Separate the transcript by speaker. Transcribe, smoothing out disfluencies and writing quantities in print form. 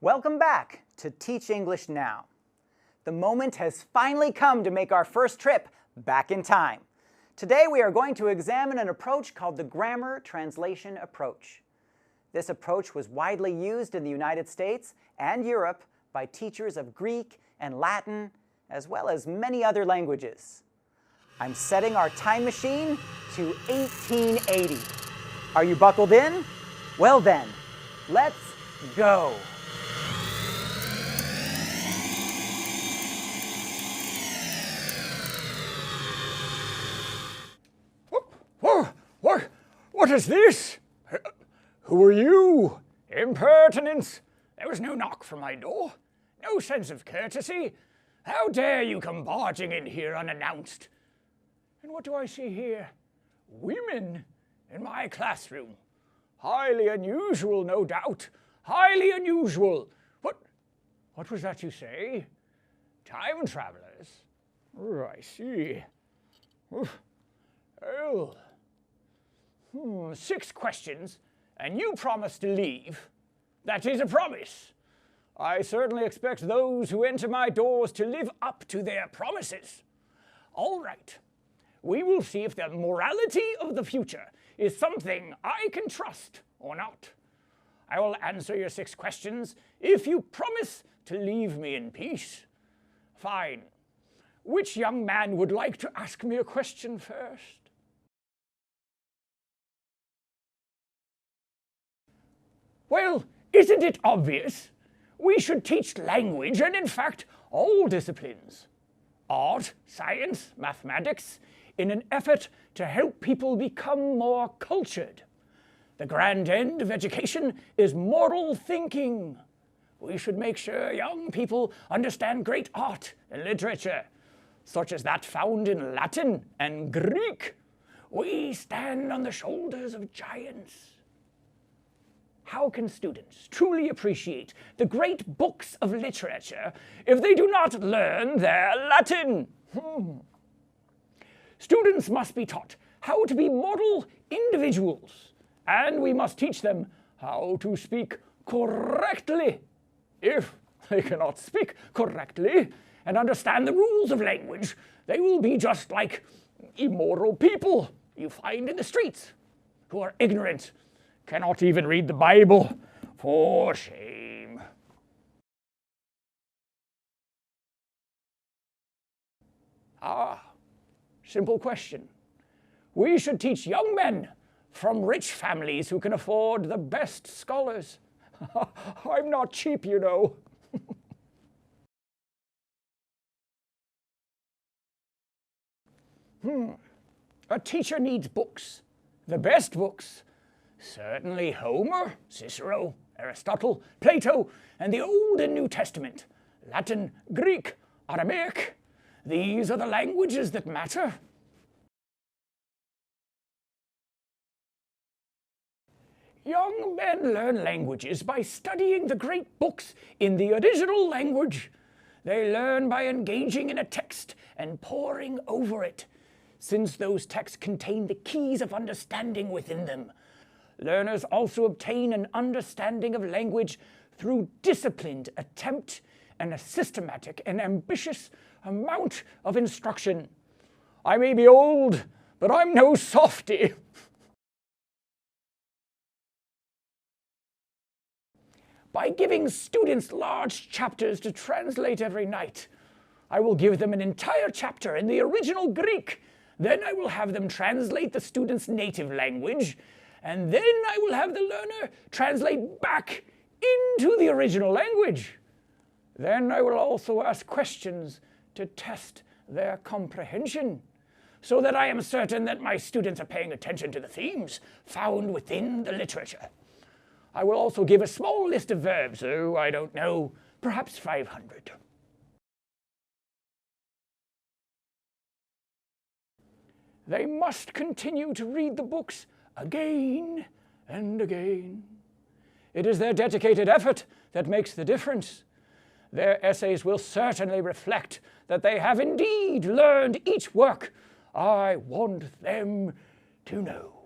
Speaker 1: Welcome back to Teach English Now. The moment has finally come to make our first trip back in time. Today we are going to examine an approach called the grammar translation approach. This approach was widely used in the United States and Europe by teachers of Greek and Latin, as well as many other languages. I'm setting our time machine to 1880. Are you buckled in? Well then, let's go.
Speaker 2: What is this? Who are you? Impertinence! There was no knock from my door. No sense of courtesy. How dare you come barging in here unannounced? And what do I see here? Women in my classroom. Highly unusual, no doubt. Highly unusual. What was that you say? Time travelers? Oh, I see. Oh. 6 questions, and you promise to leave. That is a promise. I certainly expect those who enter my doors to live up to their promises. All right. We will see if the morality of the future is something I can trust or not. I will answer your 6 questions if you promise to leave me in peace. Fine. Which young man would like to ask me a question first? Well, isn't it obvious? We should teach language and, in fact, all disciplines. Art, science, mathematics, in an effort to help people become more cultured. The grand end of education is moral thinking. We should make sure young people understand great art and literature, such as that found in Latin and Greek. We stand on the shoulders of giants. How can students truly appreciate the great books of literature if they do not learn their Latin? Students must be taught how to be model individuals, and we must teach them how to speak correctly. If they cannot speak correctly and understand the rules of language, they will be just like immoral people you find in the streets who are ignorant, cannot even read the Bible. For shame. Simple question. We should teach young men from rich families who can afford the best scholars. I'm not cheap, you know. A teacher needs books, the best books. Certainly Homer, Cicero, Aristotle, Plato, and the Old and New Testament, Latin, Greek, Aramaic. These are the languages that matter. Young men learn languages by studying the great books in the original language. They learn by engaging in a text and poring over it, since those texts contain the keys of understanding within them. Learners also obtain an understanding of language through disciplined attempt and a systematic and ambitious amount of instruction. I may be old, but I'm no softy. By giving students large chapters to translate every night, I will give them an entire chapter in the original Greek. Then I will have them translate the student's native language, and then I will have the learner translate back into the original language. Then I will also ask questions to test their comprehension, so that I am certain that my students are paying attention to the themes found within the literature. I will also give a small list of verbs, I don't know, perhaps 500. They must continue to read the books again and again. It is their dedicated effort that makes the difference. Their essays will certainly reflect that they have indeed learned each work. I want them to know.